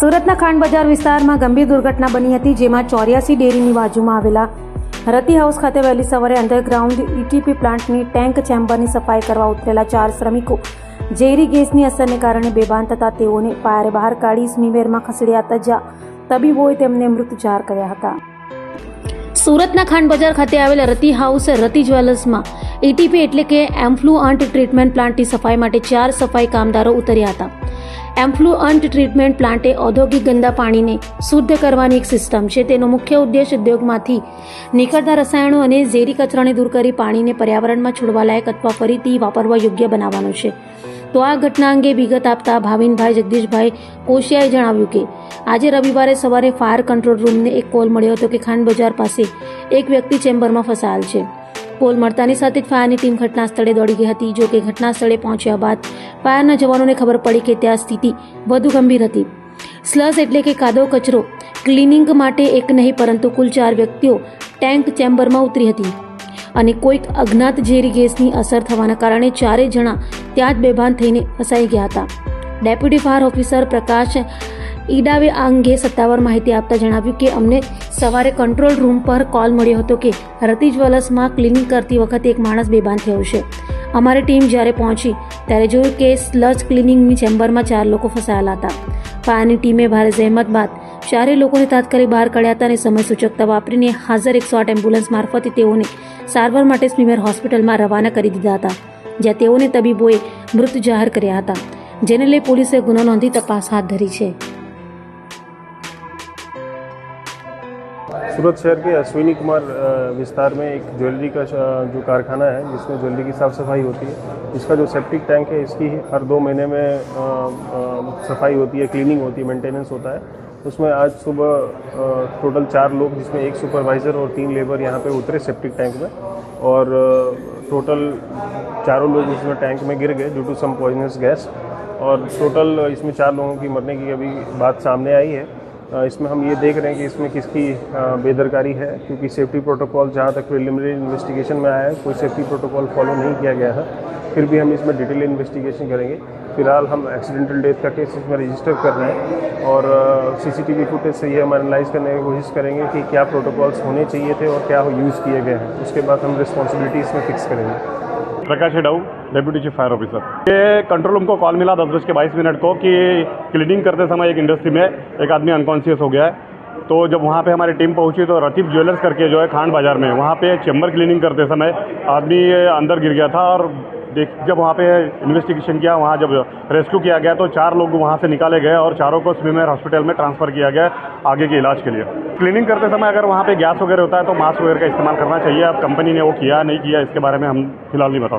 સુરતના ખાંડ બજાર વિસ્તારમાં ગંભીર દુર્ઘટના બની હતી, જેમાં 84 ડેરીની બાજુમાં આવેલા રતિ હાઉસ ખાતે વહેલી સવારે અંડરગ્રાઉન્ડ ઇટીપી પ્લાન્ટની ટેન્ક ચેમ્બરની સફાઈ કરવા ઉતરેલા 4 શ્રમિકો ઝેરી ગેસની અસરને કારણે બેભાન થતા તેઓને ફાયરે બહાર કાઢી સ્મીમેરમાં ખસેડ્યા હતા, જ્યાં તબીબોએ તેમને મૃત જાહેર કર્યા હતા. સુરતના ખાંડ બજાર ખાતે આવેલા રતિ હાઉસ રતિ જ્વેલર્સમાં ઇટીપી એટલે કે એમ્ફ્લુઅન્ટ ટ્રીટમેન્ટ પ્લાન્ટની સફાઈ માટે 4 સફાઈ કામદારો ઉતર્યા હતા. એમ્ફ્લુઅન્ટ ટ્રીટમેન્ટ પ્લાન્ટ એ ઔદ્યોગિક ગંદા પાણીને શુદ્ધ કરવાની એક સિસ્ટમ છે. તેનો મુખ્ય ઉદ્દેશ ઉદ્યોગમાંથી નીકળતા રસાયણો અને ઝેરી કચરાને દૂર કરી પાણીને પર્યાવરણમાં છોડવાલાયક અથવા ફરીથી વાપરવા યોગ્ય બનાવવાનો છે. તો આ ઘટના અંગે વિગત આપતા ભાવિનભાઈ જગદીશભાઈ કોશિયાએ જણાવ્યું કે આજે રવિવારે સવારે ફાયર કંટ્રોલ રૂમને એક કોલ મળ્યો હતો કે ખાંડ બજાર પાસે એક વ્યક્તિ ચેમ્બરમાં ફસાયેલ છે. કોલ મળતાની સાથે જ ફાયરની ટીમ ઘટના સ્થળે દોડી ગઈ હતી. જો કે ઘટના સ્થળે પહોંચ્યા બાદ ફાયરના જવાનોને ખબર પડી કે ત્યાં સ્થિતિ વધુ ગંભીર હતી. સ્લસ એટલે કે કાદવ કચરો ક્લિનિંગ માટે એક નહીં પરંતુ કુલ 4 વ્યક્તિઓ ટેન્ક ચેમ્બરમાં ઉતરી હતી અને કોઈક અજ્ઞાત ઝેરી ગેસની અસર થવાના કારણે 4 જણા ત્યાં જ બેભાન થઈને ફસાઈ ગયા હતા. ડેપ્યુટી ફાયર ઓફિસર પ્રકાશ ઈડાવે આ અંગે સત્તાવાર માહિતી આપતા જણાવ્યું કે અમને સવારે કંટ્રોલ રૂમ પર કોલ મળ્યો હતો કે રતિ જ્વેલર્સમાં ક્લિનિંગ કરતી વખતે એક માણસ બેભાન થયો છે. અમારી ટીમ જ્યારે પહોંચી ત્યારે જોયું કે સ્લજ ક્લિનિંગની ચેમ્બરમાં 4 લોકો ફસાયેલા હતા. ફાયરની ટીમે ભારે જહેમત બાદ 4 લોકોને તાત્કાલિક બહાર કાઢ્યા હતા અને સમય સૂચકતા વાપરીને હાજર 108 એમ્બ્યુલન્સ મારફતે તેઓને સારવાર માટે સ્મીમેર હોસ્પિટલમાં રવાના કરી દીધા હતા, જ્યાં તેઓને તબીબોએ મૃત જાહેર કર્યા હતા, જેને લઈ પોલીસે ગુનો નોંધી તપાસ હાથ ધરી છે. सूरत शहर के अश्विनी कुमार विस्तार में एक ज्वेलरी का जो कारखाना है जिसमें ज्वेलरी की साफ़ सफाई होती है, इसका जो सेप्टिक टैंक है इसकी हर 2 महीने में सफाई होती है, क्लीनिंग होती है, मेंटेनेंस होता है. उसमें आज सुबह टोटल 4 लोग जिसमें एक सुपरवाइज़र और 3 लेबर यहाँ पे उतरे सेप्टिक टैंक में और टोटल चारों लोग इसमें टैंक में गिर गए due to some poisonous gas और टोटल इसमें 4 लोगों की मरने की अभी बात सामने आई है. इसमें हम ये देख रहे हैं कि इसमें किसकी बेदरकारी है, क्योंकि सेफ्टी प्रोटोकॉल जहाँ तक प्रिलिमिनरी इन्वेस्टिगेशन में आया है कोई सेफ्टी प्रोटोकॉल फॉलो नहीं किया गया है. फिर भी हम इसमें डिटेल इन्वेस्टिगेशन करेंगे. फिलहाल हम एक्सीडेंटल डेथ का केस इसमें रजिस्टर कर रहे हैं और सीसीटीवी फुटेज से ये हम एनालाइज करने की कोशिश करेंगे कि क्या प्रोटोकॉल्स होने चाहिए थे और क्या यूज़ किए गए हैं. उसके बाद हम रिस्पॉन्सिबिलिटी इसमें फिक्स करेंगे. प्रकाश डाउ, डेप्यूटी चीफ फायर ऑफिसर. ये कंट्रोल रूम को कॉल मिला 10:22 को कि क्लीनिंग करते समय एक इंडस्ट्री में एक आदमी अनकॉन्शियस हो गया है. तो जब वहाँ पे हमारी टीम पहुँची तो रतीब ज्वेलर्स करके जो है खांड बाज़ार में, वहाँ पे चेम्बर क्लीनिंग करते समय आदमी अंदर गिर गया था और जब वहाँ पे इन्वेस्टिगेशन किया, वहाँ जब रेस्क्यू किया गया तो 4 लोग वहाँ से निकाले गए और चारों को स्मीमेर हॉस्पिटल में ट्रांसफ़र किया गया आगे के इलाज के लिए. क्लीनिंग करते समय अगर वहाँ पे गैस वगैरह होता है तो मास्क वगैरह का इस्तेमाल करना चाहिए. अब कंपनी ने वो किया नहीं किया इसके बारे में हम फिलहाल नहीं बता सकते.